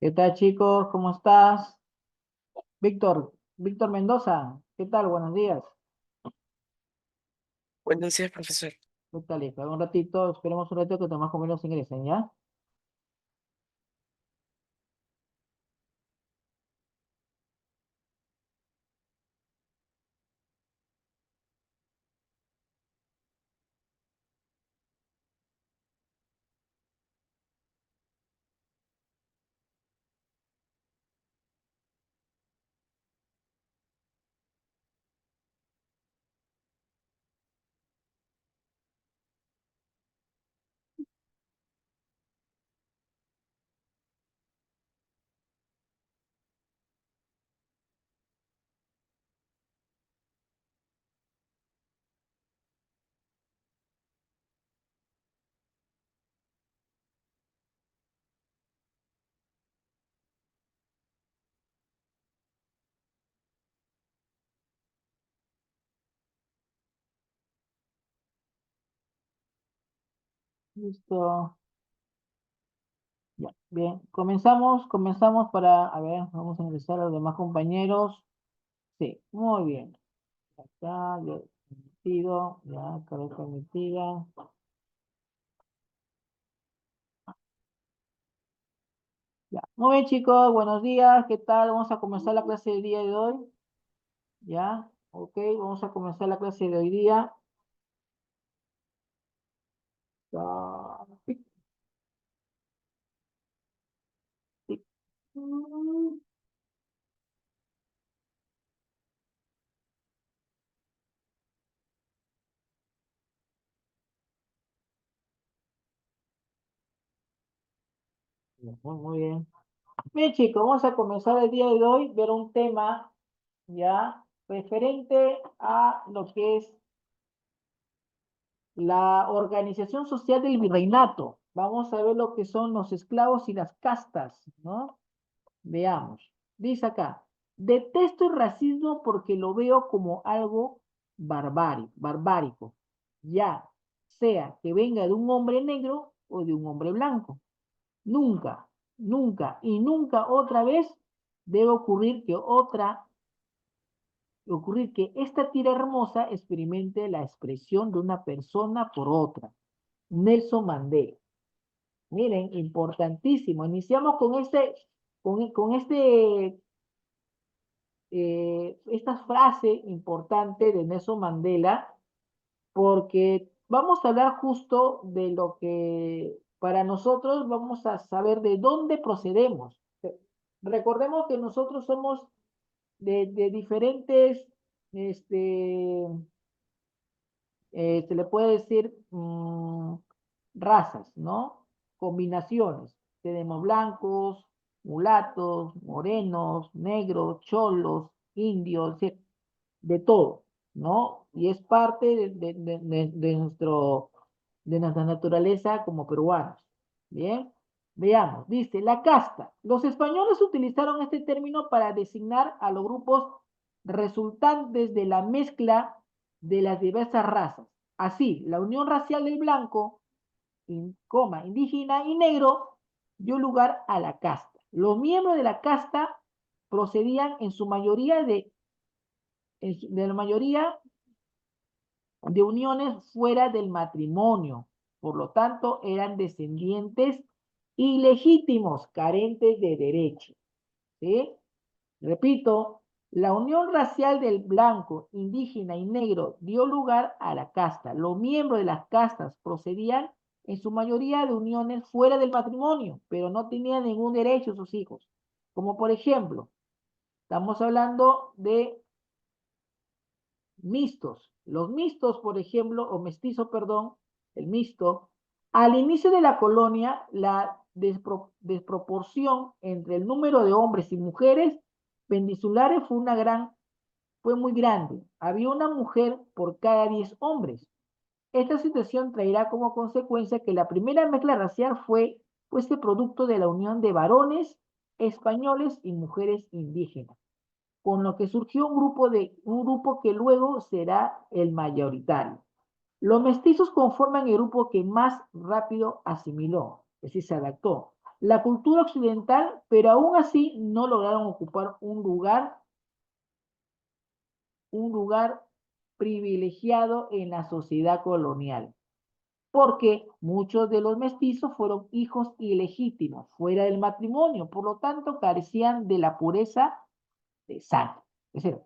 ¿Qué tal, chicos? ¿Cómo estás? Víctor Mendoza, ¿qué tal? Buenos días. Buenos días, profesor. ¿Qué tal, hija? Un ratito, esperemos un ratito que más o menos ingresen, ¿ya? Listo. Ya, bien. Comenzamos a ver, vamos a ingresar a los demás compañeros. Sí, muy bien. Acá, ya, permitido, ya, carga permitida. Ya. Muy bien, chicos, buenos días, ¿qué tal? Vamos a comenzar la clase del día de hoy, ¿ya? Ok, vamos a comenzar la clase de hoy día. Ah, tic, tic. Muy bien. Bien, chicos, vamos a comenzar el día de hoy, ver un tema ya referente a lo que es la organización social del virreinato. Vamos a ver lo que son los esclavos y las castas, ¿no? Veamos. Dice acá, detesto el racismo porque lo veo como algo barbárico, ya sea que venga de un hombre negro o de un hombre blanco. Nunca, nunca y nunca otra vez debe ocurrir que esta tira hermosa experimente la expresión de una persona por otra. Nelson Mandela. Miren, importantísimo. Iniciamos con esta frase importante de Nelson Mandela, porque vamos a hablar justo de lo que para nosotros vamos a saber de dónde procedemos. Recordemos que nosotros somos de diferentes, este, se le puede decir razas, ¿no? Combinaciones. Tenemos blancos, mulatos, morenos, negros, cholos, indios, de todo, ¿no? Y es parte de nuestra naturaleza como peruanos. Bien, veamos, dice, la casta. Los españoles utilizaron este término para designar a los grupos resultantes de la mezcla de las diversas razas. Así, la unión racial del blanco, indígena y negro dio lugar a la casta. Los miembros de la casta procedían de la mayoría de uniones fuera del matrimonio. Por lo tanto, eran descendientes ilegítimos, carentes de derecho. ¿Sí? Repito, la unión racial del blanco, indígena y negro dio lugar a la casta. Los miembros de las castas procedían en su mayoría de uniones fuera del matrimonio, pero no tenían ningún derecho sus hijos. Como por ejemplo, estamos hablando de mixtos. Los mixtos, por ejemplo, o mestizo, perdón, el mixto, al inicio de la colonia, la desproporción entre el número de hombres y mujeres pendiculares fue muy grande. Había una mujer por cada 10 hombres. Esta situación traerá como consecuencia que la primera mezcla racial fuese producto de la unión de varones españoles y mujeres indígenas, con lo que surgió un grupo que luego será el mayoritario. Los mestizos conforman el grupo que más rápido asimiló, es decir, se adaptó. la cultura occidental, pero aún así no lograron ocupar un lugar privilegiado en la sociedad colonial, porque muchos de los mestizos fueron hijos ilegítimos, fuera del matrimonio, por lo tanto carecían de la pureza de sangre. Es decir,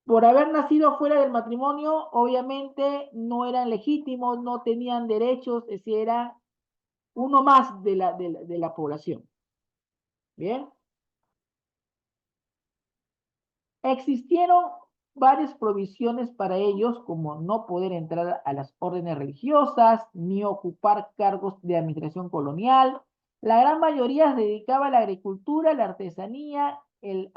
por haber nacido fuera del matrimonio, obviamente no eran legítimos, no tenían derechos, es decir, era uno más de la población. Bien. Existieron varias provisiones para ellos, como no poder entrar a las órdenes religiosas, ni ocupar cargos de administración colonial. La gran mayoría se dedicaba a la agricultura, la artesanía, el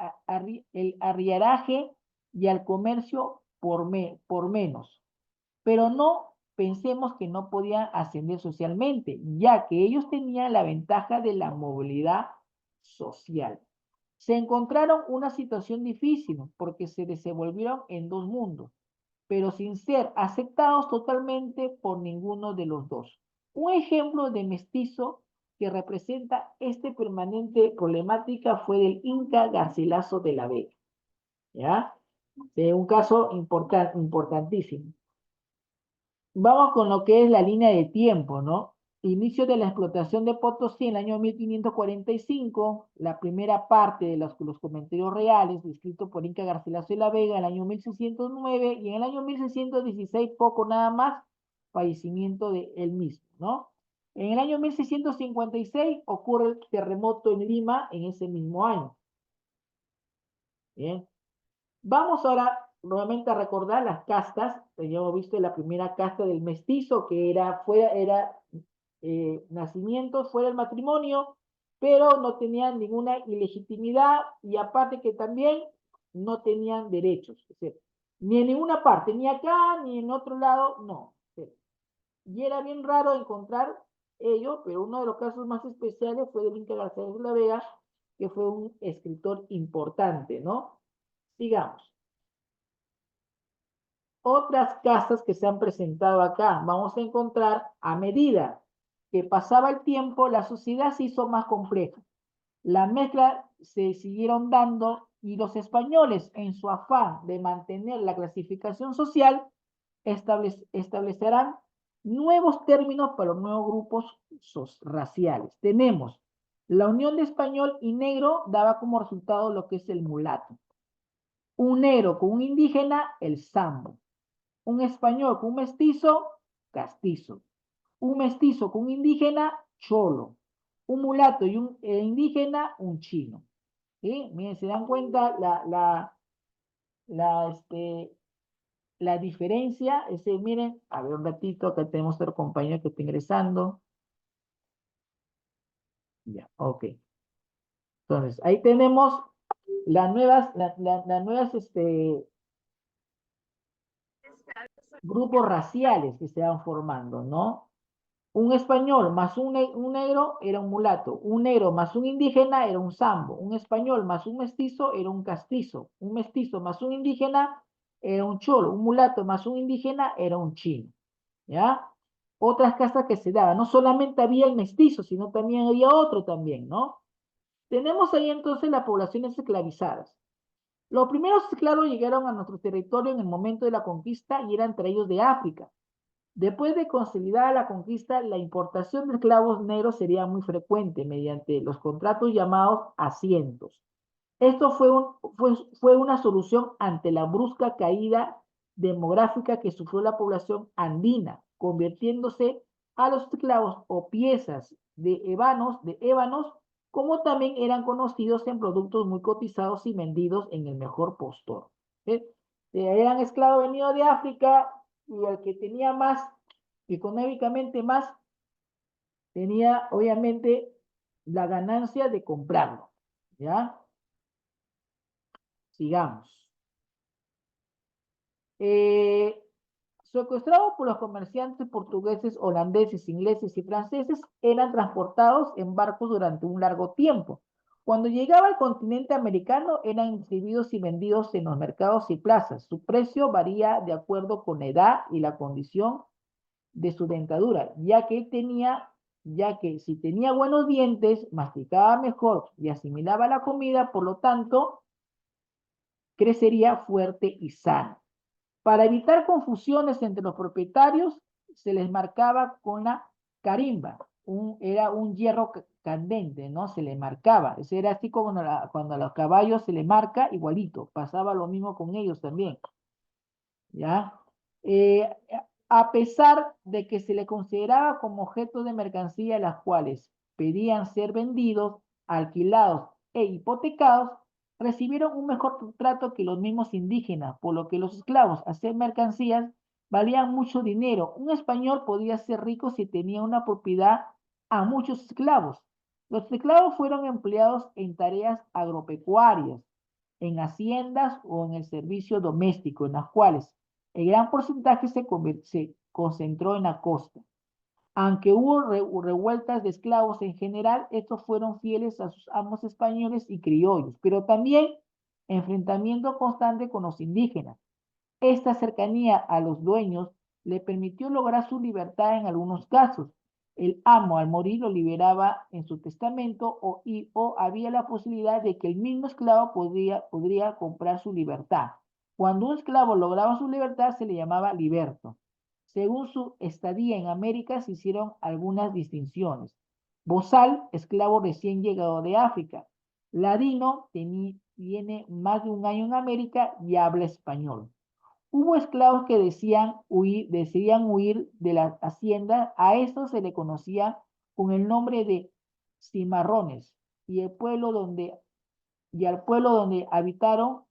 arrieraje y al comercio por menos. Pero no pensemos que no podían ascender socialmente, ya que ellos tenían la ventaja de la movilidad social. Se encontraron una situación difícil porque se desenvolvieron en dos mundos, pero sin ser aceptados totalmente por ninguno de los dos. Un ejemplo de mestizo que representa esta permanente problemática fue del Inca Garcilaso de la Vega, ¿ya? Un caso importantísimo. Vamos con lo que es la línea de tiempo, ¿no? Inicio de la explotación de Potosí en el año 1545, la primera parte de los comentarios reales, escrito por Inca Garcilaso de la Vega en el año 1609, y en el año 1616, poco nada más, fallecimiento de él mismo, ¿no? En el año 1656 ocurre el terremoto en Lima en ese mismo año. Bien. Vamos ahora nuevamente a recordar las castas. Teníamos visto la primera casta del mestizo, que era nacimiento fuera del matrimonio, pero no tenían ninguna ilegitimidad y aparte que también no tenían derechos. Es decir, ni en ninguna parte, ni acá, ni en otro lado, no. Y era bien raro encontrar ello, pero uno de los casos más especiales fue del Inca García de la Vega, que fue un escritor importante, ¿no? Sigamos. Otras casas que se han presentado acá, vamos a encontrar a medida que pasaba el tiempo, la sociedad se hizo más compleja. La mezcla se siguieron dando y los españoles, en su afán de mantener la clasificación social, establecerán nuevos términos para los nuevos grupos raciales. Tenemos la unión de español y negro daba como resultado lo que es el mulato. Un negro con un indígena, el sambo. Un español con un mestizo, castizo. Un mestizo con un indígena, cholo. Un mulato y un indígena, un chino. ¿Sí? Miren, se dan cuenta la diferencia. Miren, a ver un ratito, acá tenemos otro compañero que está ingresando. Ya, ok. Entonces, ahí tenemos las nuevas grupos raciales que se van formando, ¿no? Un español más un negro era un mulato. Un negro más un indígena era un sambo. Un español más un mestizo era un castizo. Un mestizo más un indígena era un cholo. Un mulato más un indígena era un chino. ¿Ya? Otras castas que se daban. No solamente había el mestizo, sino también había otro también, ¿no? Tenemos ahí entonces las poblaciones esclavizadas. Los primeros esclavos llegaron a nuestro territorio en el momento de la conquista y eran traídos de África. Después de consolidada la conquista, la importación de esclavos negros sería muy frecuente mediante los contratos llamados asientos. Esto fue una solución ante la brusca caída demográfica que sufrió la población andina, convirtiéndose a los esclavos o piezas de ébanos, como también eran conocidos en productos muy cotizados y vendidos en el mejor postor. ¿Eh? Eran esclavos venidos de África y el que tenía más, económicamente más, tenía obviamente la ganancia de comprarlo. ¿Ya? Sigamos. Eh, Secuestrados por los comerciantes portugueses, holandeses, ingleses y franceses, eran transportados en barcos durante un largo tiempo. Cuando llegaba al continente americano, eran exhibidos y vendidos en los mercados y plazas. Su precio varía de acuerdo con la edad y la condición de su dentadura, ya que él tenía ya que si tenía buenos dientes, masticaba mejor y asimilaba la comida, por lo tanto, crecería fuerte y sano. Para evitar confusiones entre los propietarios, se les marcaba con la carimba. Era un hierro candente, ¿no? Se le marcaba. Ese era así como cuando a los caballos se le marca, igualito. Pasaba lo mismo con ellos también. ¿Ya? Eh, a pesar de que se le consideraba como objeto de mercancía, las cuales pedían ser vendidos, alquilados e hipotecados, recibieron un mejor trato que los mismos indígenas, por lo que los esclavos, a ser mercancías, valían mucho dinero. Un español podía ser rico si tenía una propiedad a muchos esclavos. Los esclavos fueron empleados en tareas agropecuarias, en haciendas o en el servicio doméstico, en las cuales el gran porcentaje se concentró en la costa. Aunque hubo revueltas de esclavos en general, estos fueron fieles a sus amos españoles y criollos, pero también enfrentamiento constante con los indígenas. Esta cercanía a los dueños le permitió lograr su libertad en algunos casos. El amo al morir lo liberaba en su testamento o había la posibilidad de que el mismo esclavo podría comprar su libertad. Cuando un esclavo lograba su libertad se le llamaba liberto. Según su estadía en América se hicieron algunas distinciones. Bozal, esclavo recién llegado de África. Ladino, tiene más de un año en América y habla español. Hubo esclavos que decidían huir de la hacienda, a estos se le conocía con el nombre de cimarrones, y al pueblo donde habitaron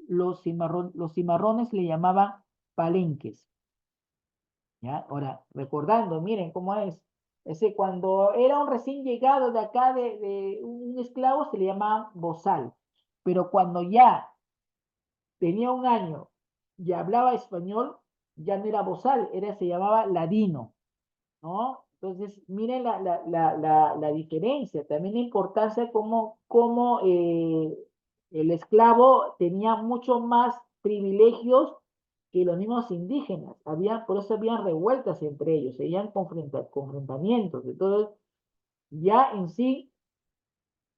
los cimarrones le llamaban palenques. ¿Ya? Ahora, recordando, miren cómo es. Ese, cuando era un recién llegado de acá de un esclavo se le llamaba bozal, pero cuando ya tenía un año y hablaba español, ya no era bozal, se llamaba ladino, ¿no? Entonces, miren la diferencia, también la importancia como el esclavo tenía mucho más privilegios que los mismos indígenas. Por eso habían revueltas entre ellos, habían confrontamientos. Entonces, ya en sí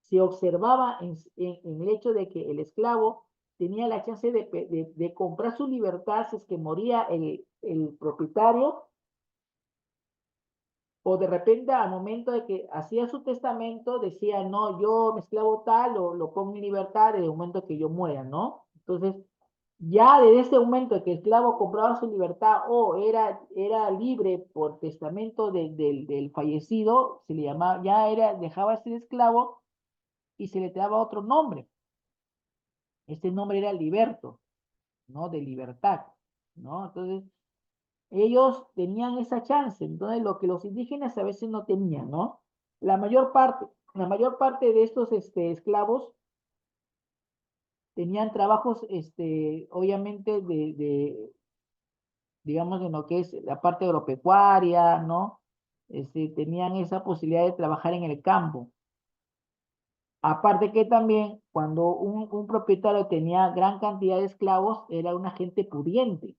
se observaba en el hecho de que el esclavo tenía la chance de comprar su libertad si es que moría el propietario, o de repente al momento de que hacía su testamento decía, no, yo me esclavo tal, lo pongo en libertad desde el momento que yo muera, ¿no? Entonces, ya desde ese momento de que el esclavo compraba su libertad o era libre por testamento del fallecido, se le llamaba, dejaba de ser esclavo y se le daba otro nombre. Este nombre era liberto, ¿no? De libertad, ¿no? Entonces, ellos tenían esa chance, entonces lo que los indígenas a veces no tenían, ¿no? La mayor parte, la mayor parte de estos esclavos tenían trabajos, obviamente, digamos, en lo que es la parte agropecuaria, ¿no? Tenían esa posibilidad de trabajar en el campo. Aparte que también cuando un propietario tenía gran cantidad de esclavos, era una gente pudiente.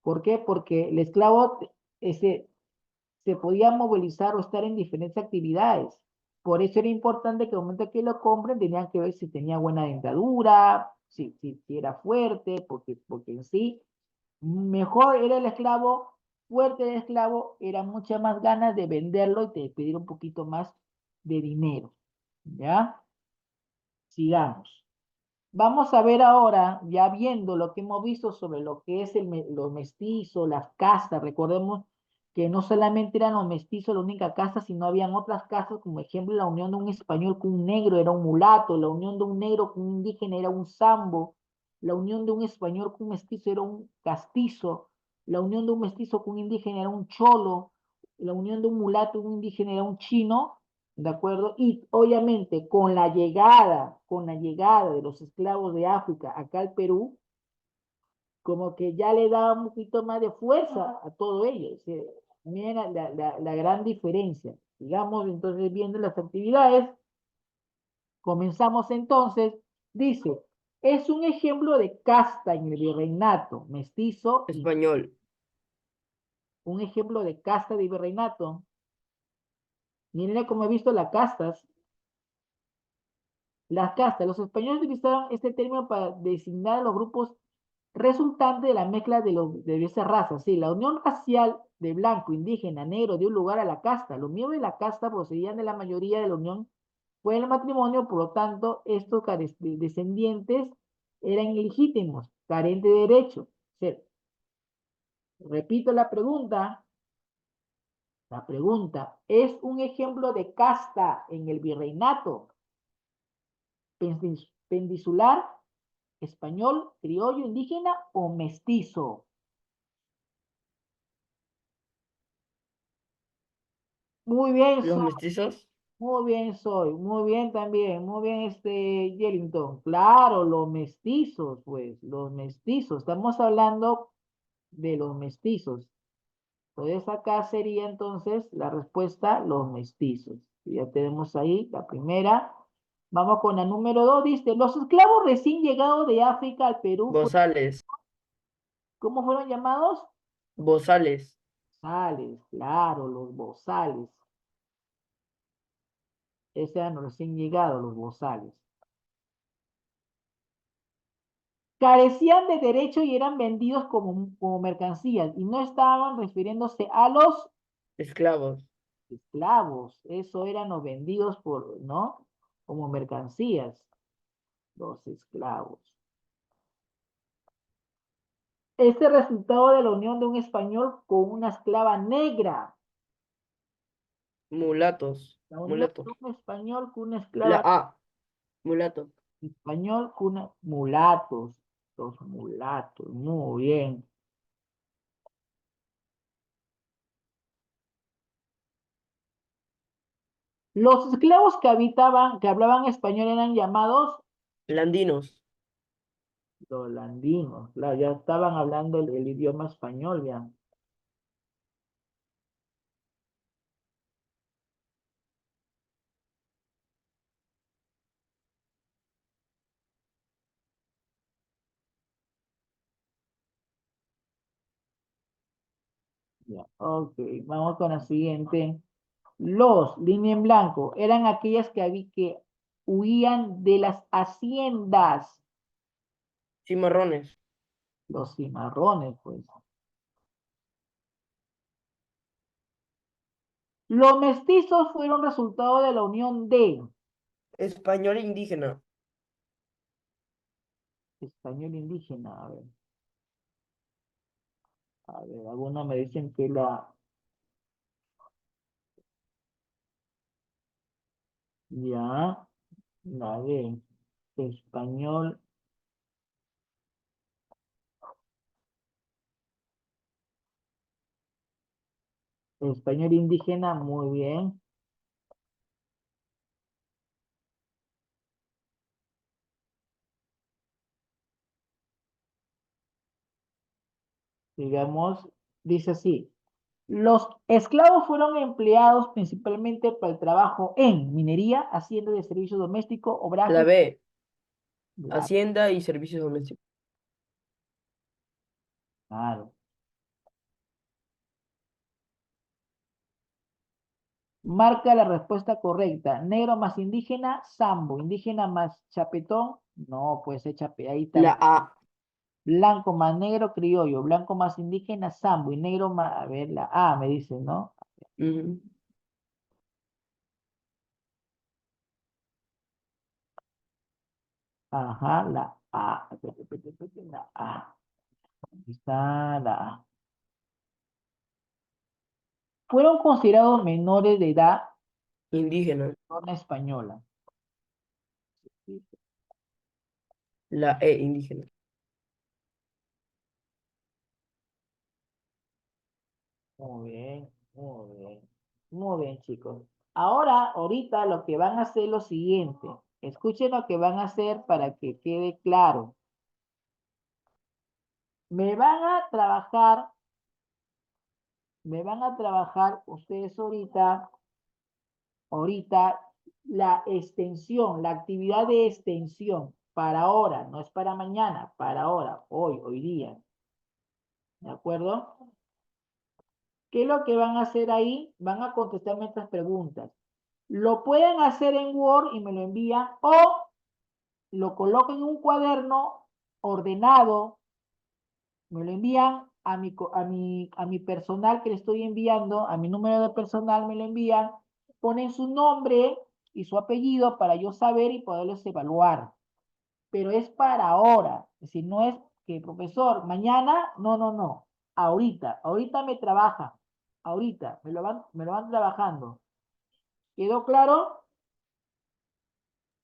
¿Por qué? Porque el esclavo se podía movilizar o estar en diferentes actividades. Por eso era importante que al momento que lo compren, tenían que ver si tenía buena dentadura, si era fuerte, porque en sí, mejor era el esclavo, fuerte el esclavo, era muchas más ganas de venderlo y de pedir un poquito más de dinero. ¿Ya? Sigamos. Vamos a ver ahora, ya viendo lo que hemos visto sobre lo que es los mestizos, las castas. Recordemos que no solamente eran los mestizos la única casta, sino habían otras castas, como ejemplo la unión de un español con un negro era un mulato, la unión de un negro con un indígena era un sambo, la unión de un español con un mestizo era un castizo, la unión de un mestizo con un indígena era un cholo, la unión de un mulato con un indígena era un chino, ¿de acuerdo? Y obviamente con la llegada de los esclavos de África acá al Perú, como que ya le daba un poquito más de fuerza a todo ello. O sea, miren la gran diferencia. Digamos, entonces, viendo las actividades, comenzamos entonces, dice, es un ejemplo de casta en el virreinato, mestizo, Español. un ejemplo de casta de virreinato. Miren cómo he visto las castas. Las castas. Los españoles utilizaron este término para designar a los grupos resultantes de la mezcla de diversas razas. Sí, la unión racial de blanco, indígena, negro dio lugar a la casta. Los miembros de la casta procedían de la mayoría de la unión fue el matrimonio, por lo tanto, estos descendientes eran ilegítimos, carentes de derecho. Sí. Repito la pregunta. La pregunta, ¿es un ejemplo de casta en el virreinato peninsular, español, criollo, indígena o mestizo? Muy bien, Los mestizos. muy bien soy, muy bien también, muy bien Yellington. Claro, los mestizos, pues, los mestizos. Estamos hablando de los mestizos. Entonces acá sería entonces la respuesta, los mestizos. Ya tenemos ahí la primera. Vamos con la número 2. Dice, los esclavos recién llegados de África al Perú, Bozales. ¿cómo fueron llamados? Bozales. Bozales, claro, los bozales. Esos eran los recién llegados, los bozales. Carecían de derecho y eran vendidos como mercancías y no estaban refiriéndose a los Esclavos. esclavos. Eso eran los vendidos por, ¿no? Como mercancías, los esclavos. Este resultado de la unión de un español con una esclava negra. Mulatos. La unión Mulato. de un español con una La esclava A. Mulato. español con una mulatos. Los mulatos, muy bien. Los esclavos que hablaban español eran llamados Landinos. los landinos. Claro, ya estaban hablando el idioma español, ya. Ya, ok, vamos con la siguiente. Línea en blanco, eran aquellas que huían de las haciendas. Cimarrones. Los cimarrones, pues. Los mestizos fueron resultado de la unión de Español e indígena. español indígena. A ver, algunos me dicen que ya, a ver, español, español indígena, muy bien. Digamos, dice así. Los esclavos fueron empleados principalmente para el trabajo en minería, hacienda de servicio doméstico, La obrajes, B. la- Hacienda y servicios domésticos. claro. Marca la respuesta correcta. Negro más indígena, sambo. Indígena más chapetón. No, pues ahí está. La A. Blanco más negro, criollo. Blanco más indígena, sambo. Y negro más, a ver, la A me dice, ¿no? Ujú. Ajá, la A. La A. Aquí está la A. Fueron considerados menores de edad Indígena. norma española. La E. Indígena. Muy bien, muy bien. Muy bien, chicos. Ahorita lo que van a hacer es lo siguiente. Escuchen lo que van a hacer para que quede claro. Me van a trabajar, me van a trabajar ustedes ahorita la extensión, la actividad de extensión para ahora, no es para mañana, para ahora, hoy día. ¿De acuerdo? ¿Qué es lo que van a hacer ahí? Van a contestarme estas preguntas. Lo pueden hacer en Word y me lo envían o lo colocan en un cuaderno ordenado, me lo envían a mi personal que le estoy enviando, a mi número de personal me lo envían, ponen su nombre y su apellido para yo saber y poderlos evaluar. Pero es para ahora, es decir, no es que profesor, mañana, no, no, no, ahorita me trabajan, ahorita, me lo van trabajando. ¿Quedó claro?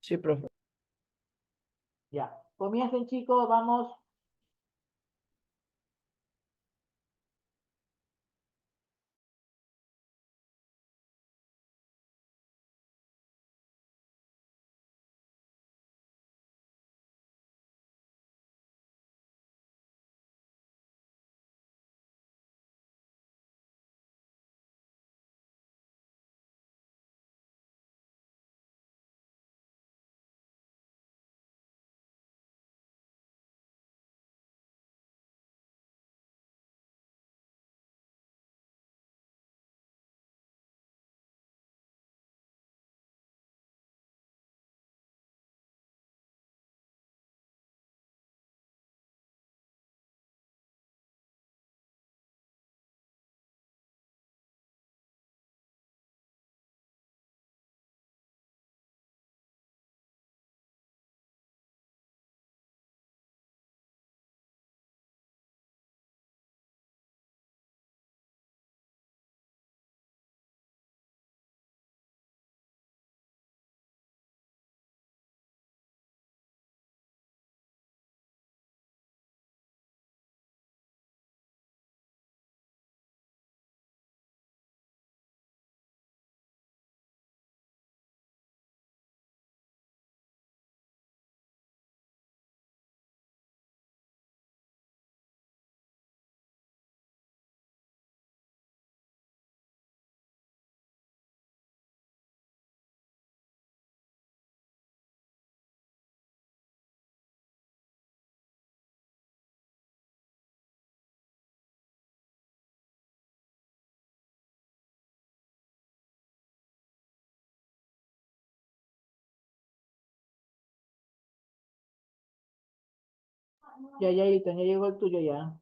Sí, profe. Ya. Comiencen, chicos, vamos. Ya, ya, Irita, ya llegó el tuyo ya.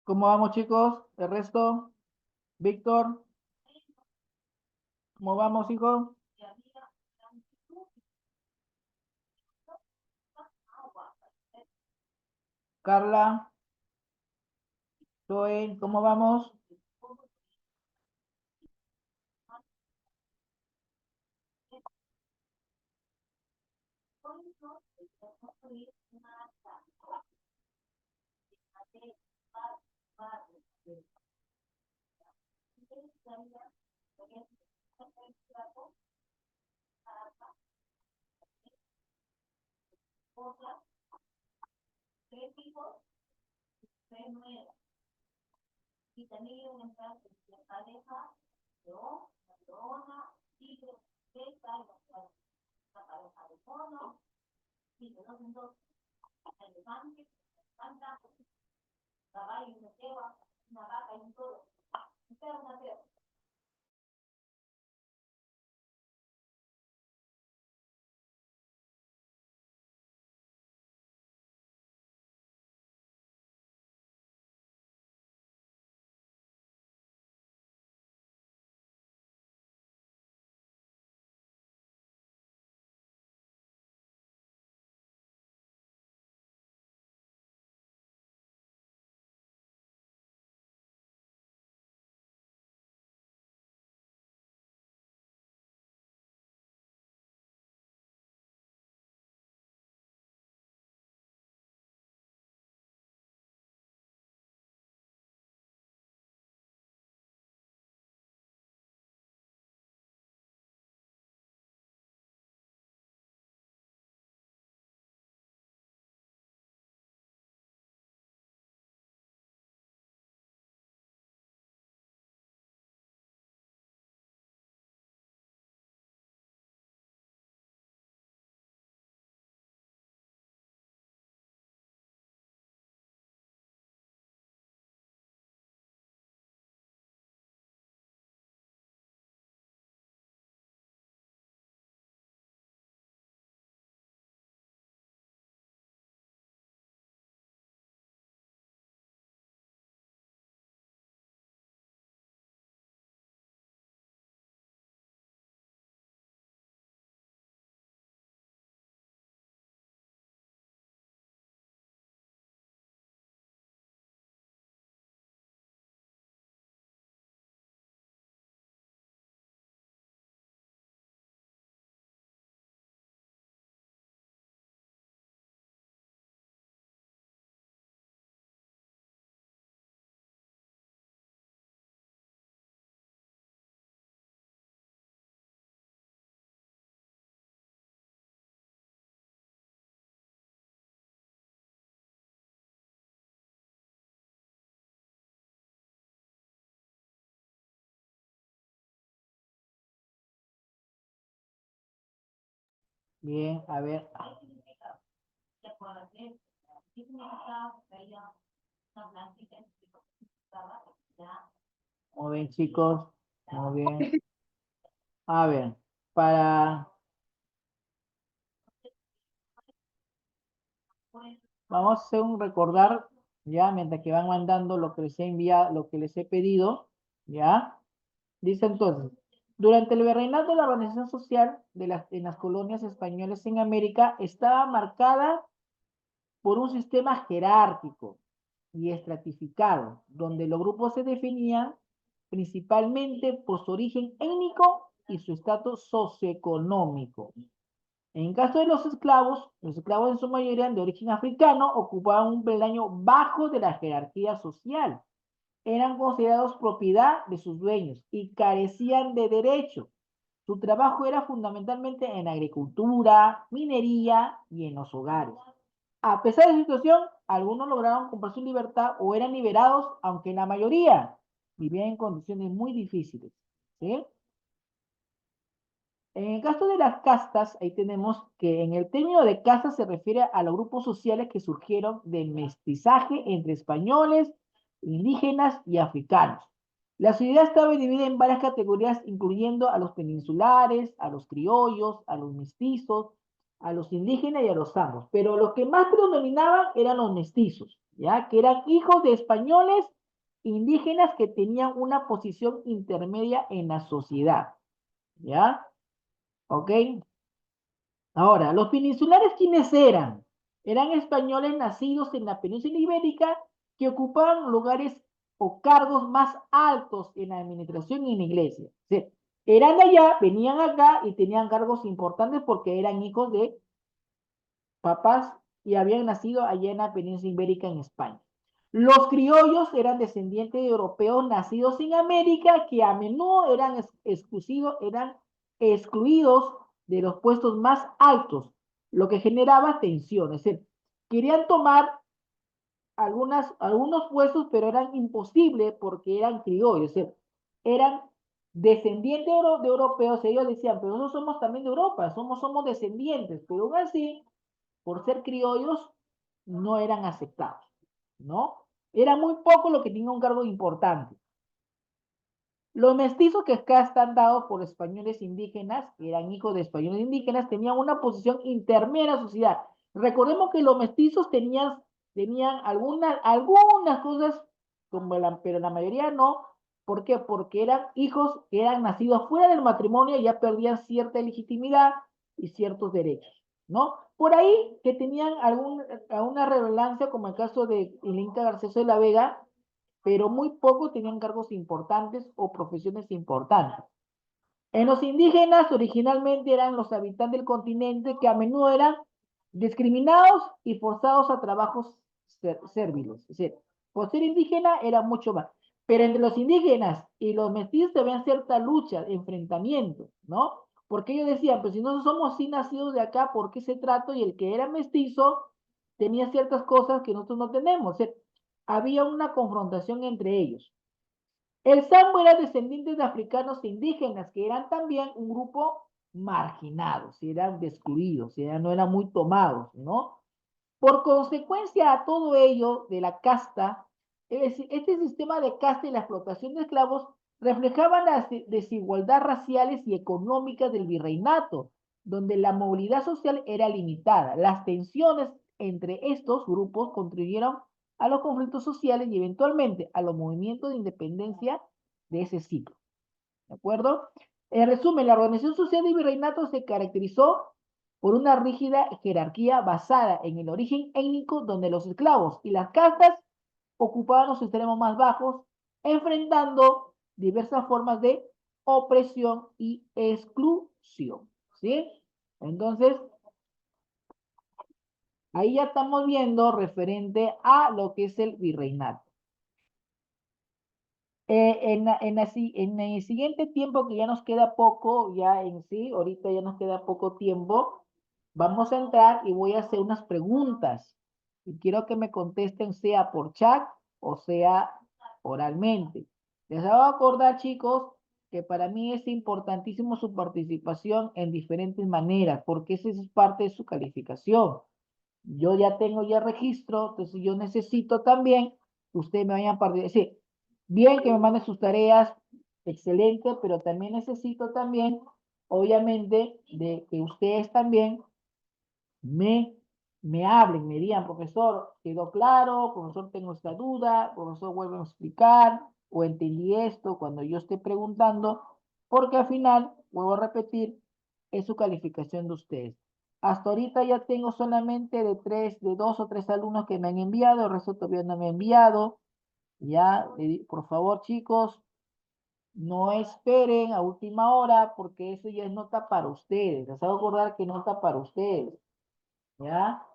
¿Cómo vamos, chicos? ¿El resto? Víctor, ¿cómo vamos, hijo? Carla, Zoe, ¿cómo vamos? Bien, a ver. Muy bien, chicos. Muy bien. A ver, para... Vamos a hacer un recordar, ya, mientras que van mandando lo que les he enviado, lo que les he pedido, ya. Dice entonces, durante el virreinato de la organización social en las colonias españolas en América estaba marcada por un sistema jerárquico y estratificado, donde los grupos se definían principalmente por su origen étnico y su estatus socioeconómico. En caso de los esclavos en su mayoría de origen africano ocupaban un peldaño bajo de la jerarquía social. Eran considerados propiedad de sus dueños y carecían de derecho. Su trabajo era fundamentalmente en agricultura, minería y en los hogares. A pesar de su situación, algunos lograron comprar su libertad o eran liberados, aunque la mayoría vivían en condiciones muy difíciles. ¿Sí? En el caso de las castas, ahí tenemos que en el término de casta se refiere a los grupos sociales que surgieron del mestizaje entre españoles, indígenas y africanos. La sociedad estaba dividida en varias categorías, incluyendo a los peninsulares, a los criollos, a los mestizos, a los indígenas y a los amos. Pero los que más predominaban eran los mestizos, ¿ya? Que eran hijos de españoles indígenas que tenían una posición intermedia en la sociedad. ¿Ya? ¿Ok? Ahora, los peninsulares, ¿quiénes eran? Eran españoles nacidos en la península ibérica que ocupaban lugares o cargos más altos en la administración y en la iglesia. O sea, eran de allá, venían acá y tenían cargos importantes porque eran hijos de papás y habían nacido allá en la península ibérica en España. Los criollos eran descendientes de europeos nacidos en América que a menudo eran exclusivos, eran excluidos de los puestos más altos, lo que generaba tensión. Es decir, querían tomar algunos puestos, pero eran imposibles porque eran criollos, es decir, eran descendientes de europeos. Ellos decían, pero nosotros somos también de Europa, somos descendientes, pero aún así por ser criollos, no eran aceptados, ¿no? Era muy poco lo que tenía un cargo importante. Los mestizos que acá están dados por españoles indígenas, que eran hijos de españoles indígenas, tenían una posición intermedia en la sociedad. Recordemos que los mestizos tenían algunas cosas, pero la mayoría no. ¿Por qué? Porque eran hijos que eran nacidos fuera del matrimonio y ya perdían cierta legitimidad y ciertos derechos, ¿no? Por ahí que tenían alguna relevancia, como el caso de Inca Garcés de la Vega, pero muy pocos tenían cargos importantes o profesiones importantes. En los indígenas originalmente eran los habitantes del continente que a menudo eran discriminados y forzados a trabajos sérviles. Es decir, por ser indígena era mucho más. Pero entre los indígenas y los mestizos había cierta lucha, enfrentamiento, ¿no? Porque ellos decían, pues si no somos sí nacidos de acá, ¿por qué ese trato? Y el que era mestizo tenía ciertas cosas que nosotros no tenemos. Es decir, había una confrontación entre ellos. El Sambo era descendiente de africanos e indígenas, que eran también un grupo marginados, eran excluidos, no eran muy tomados, ¿no? Por consecuencia a todo ello de la casta, es decir, este sistema de casta y la explotación de esclavos reflejaban las desigualdades raciales y económicas del virreinato, donde la movilidad social era limitada. Las tensiones entre estos grupos contribuyeron a los conflictos sociales y eventualmente a los movimientos de independencia de ese ciclo. ¿De acuerdo? En resumen, la organización social del virreinato se caracterizó por una rígida jerarquía basada en el origen étnico, donde los esclavos y las castas ocupaban los extremos más bajos, enfrentando diversas formas de opresión y exclusión. ¿Sí? Entonces, ahí ya estamos viendo referente a lo que es el virreinato. En el siguiente tiempo, que ya nos queda poco, ya en sí, ahorita ya nos queda poco tiempo, vamos a entrar y voy a hacer unas preguntas. Y quiero que me contesten sea por chat o sea oralmente. Les hago acordar, chicos, que para mí es importantísimo su participación en diferentes maneras, porque esa es parte de su calificación. Yo ya tengo ya registro, entonces yo necesito también que ustedes me vayan a participar. Sí, bien que me manden sus tareas, excelente, pero también necesito también, obviamente, de que ustedes también me, me hablen, me digan, profesor, quedó claro, profesor, tengo esta duda, profesor, vuelve a explicar, o entendí esto cuando yo esté preguntando, porque al final, vuelvo a repetir, es su calificación de ustedes. Hasta ahorita ya tengo solamente de dos o tres alumnos que me han enviado, el resto todavía no me han enviado. Ya, por favor, chicos, no esperen a última hora porque eso ya es nota para ustedes. Les hago acordar que nota para ustedes. ¿Ya?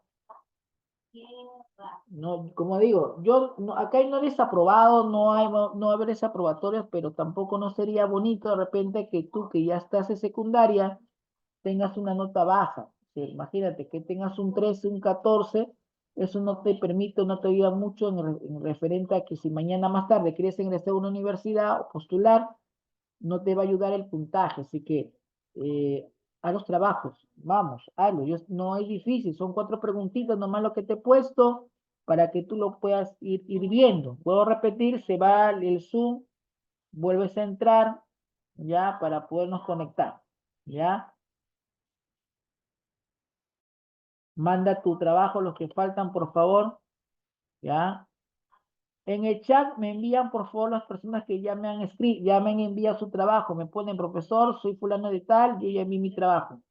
No, como digo, yo acá no he desaprobado, no va a haber desaprobatorios, pero tampoco no sería bonito de repente que tú que ya estás en secundaria tengas una nota baja. Sí, imagínate que tengas un 13, un 14, eso no te permite, no te ayuda mucho en referente a que si mañana más tarde quieres ingresar a una universidad o postular, no te va a ayudar el puntaje. Así que a los trabajos, vamos, hazlo. No es difícil, son 4 preguntitas nomás lo que te he puesto para que tú lo puedas ir viendo. Puedo repetir, se va el Zoom, vuelves a entrar, ya, para podernos conectar, ya. Manda tu trabajo, los que faltan, por favor, ya. En el chat me envían, por favor, las personas que ya me han escrito, ya me han enviado su trabajo. Me ponen, profesor, soy fulano de tal, yo ya envié mi trabajo.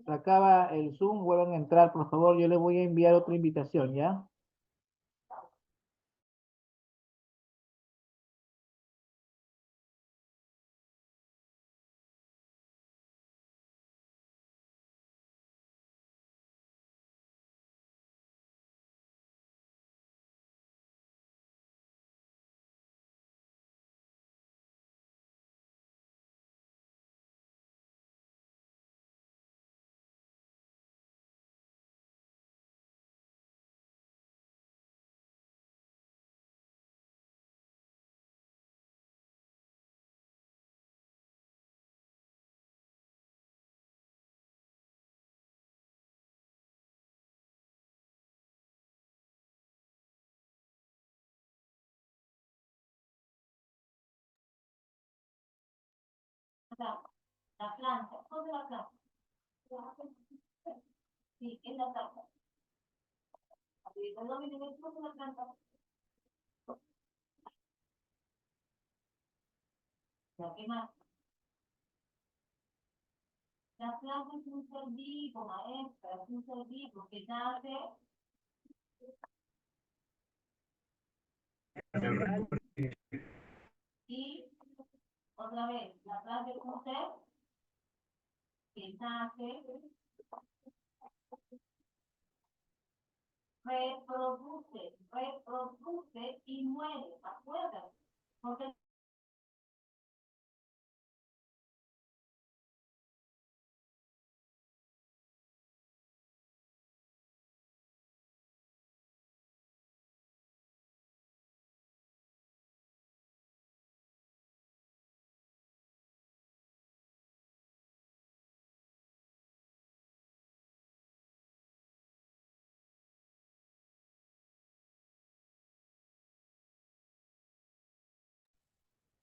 Se acaba el Zoom, vuelvan a entrar, por favor. Yo les voy a enviar otra invitación, ¿ya? La planta, ¿dónde la planta? Sí, es la planta. ¿Dónde viene la planta? ¿Qué más? La planta es un ser vivo, maestra, es un ser vivo que nace. Y otra vez, la planta es un ser que nace, reproduce y muere. Acuérdate. Porque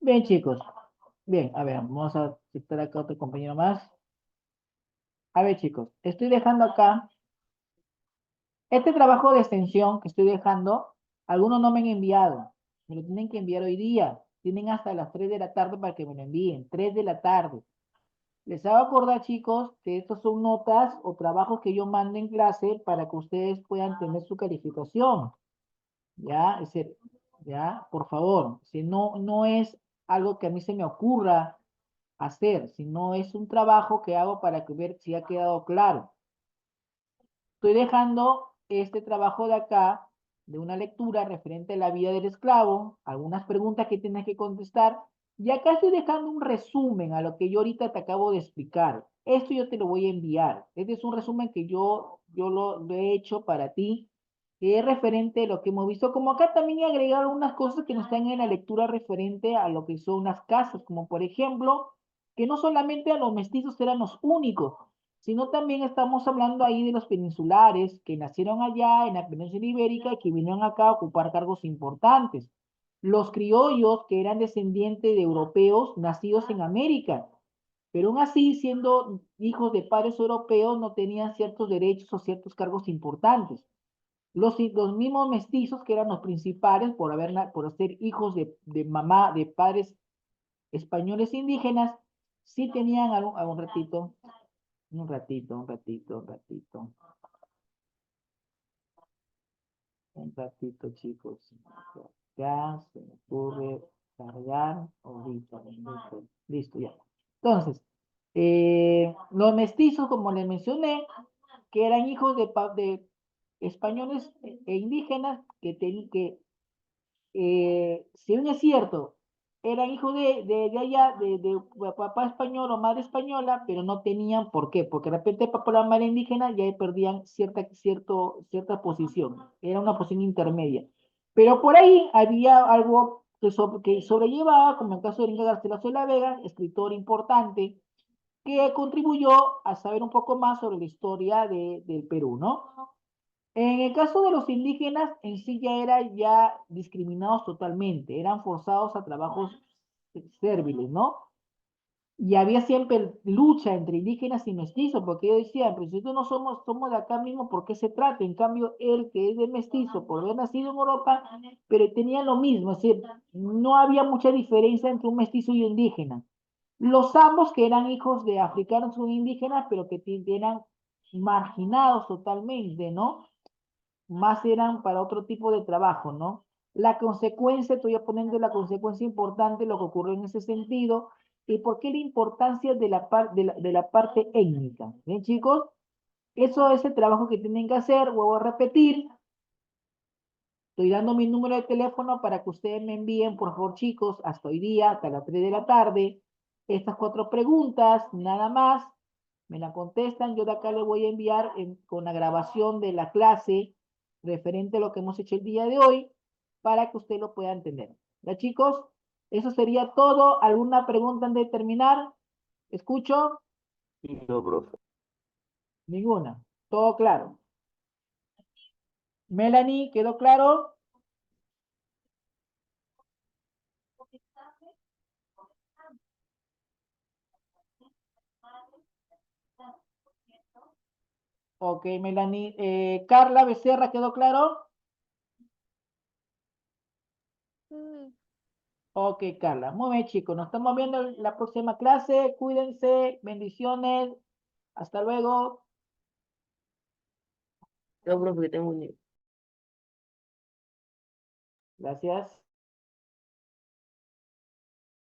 Bien, chicos. Bien, a ver, vamos a citar acá otro compañero más. A ver, chicos, estoy dejando acá este trabajo de extensión que estoy dejando. Algunos no me han enviado. Me lo tienen que enviar hoy día. Tienen hasta las 3 de la tarde para que me lo envíen. 3 de la tarde. Les hago acordar, chicos, que estos son notas o trabajos que yo mando en clase para que ustedes puedan tener su calificación. ¿Ya? ¿ya? Por favor, si no, no es algo que a mí se me ocurra hacer, sino es un trabajo que hago para que ver si ha quedado claro. Estoy dejando este trabajo de acá, de una lectura referente a la vida del esclavo, algunas preguntas que tienes que contestar, y acá estoy dejando un resumen a lo que yo ahorita te acabo de explicar. Esto yo te lo voy a enviar. Este es un resumen que yo lo he hecho para ti, que es referente a lo que hemos visto, como acá también he agregado algunas cosas que no están en la lectura referente a lo que son las casas, como por ejemplo, que no solamente a los mestizos eran los únicos, sino también estamos hablando ahí de los peninsulares que nacieron allá en la península ibérica y que vinieron acá a ocupar cargos importantes. Los criollos que eran descendientes de europeos nacidos en América, pero aún así, siendo hijos de padres europeos, no tenían ciertos derechos o ciertos cargos importantes. Los mismos mestizos, que eran los principales por ser hijos de mamá, de padres españoles indígenas, sí tenían un ratito, chicos. Ya se me ocurre cargar ahorita. Listo, ya. Entonces, los mestizos, como les mencioné, que eran hijos de españoles e indígenas, si bien es cierto, eran hijos de allá, de papá español o madre española, pero no tenían por qué, porque de repente papá o madre indígena ya perdían cierta posición, era una posición intermedia. Pero por ahí había algo que sobrellevaba, como en el caso de Inga Garcilaso de la Vega, escritor importante, que contribuyó a saber un poco más sobre la historia del Perú, ¿no? En el caso de los indígenas, en sí ya eran discriminados totalmente, eran forzados a trabajos serviles, ¿no? Y había siempre lucha entre indígenas y mestizos, porque ellos decían, pero si nosotros no somos de acá mismo, ¿por qué se trata? En cambio, él que es de mestizo, por haber nacido en Europa, pero tenía lo mismo, es decir, no había mucha diferencia entre un mestizo y un indígena. Los ambos que eran hijos de africanos o indígenas, pero que eran marginados totalmente, ¿no? Más eran para otro tipo de trabajo, ¿no? La consecuencia, estoy poniendo la consecuencia importante, lo que ocurrió en ese sentido, y por qué la importancia de la parte étnica. ¿Bien, chicos? Eso es el trabajo que tienen que hacer, vuelvo a repetir. Estoy dando mi número de teléfono para que ustedes me envíen, por favor, chicos, hasta hoy día, hasta las 3 de la tarde, estas 4 preguntas, nada más. Me la contestan, yo de acá le voy a enviar con la grabación de la clase referente a lo que hemos hecho el día de hoy para que usted lo pueda entender. ¿Ya, chicos? Eso sería todo. ¿Alguna pregunta antes de terminar? ¿Escucho? No, profe. Ninguna. Todo claro. Melanie, ¿quedó claro? Ok, Melanie. Carla Becerra, ¿quedó claro? Ok, Carla. Muy bien, chicos. Nos estamos viendo en la próxima clase. Cuídense. Bendiciones. Hasta luego. No, profe, que tengo un... Gracias.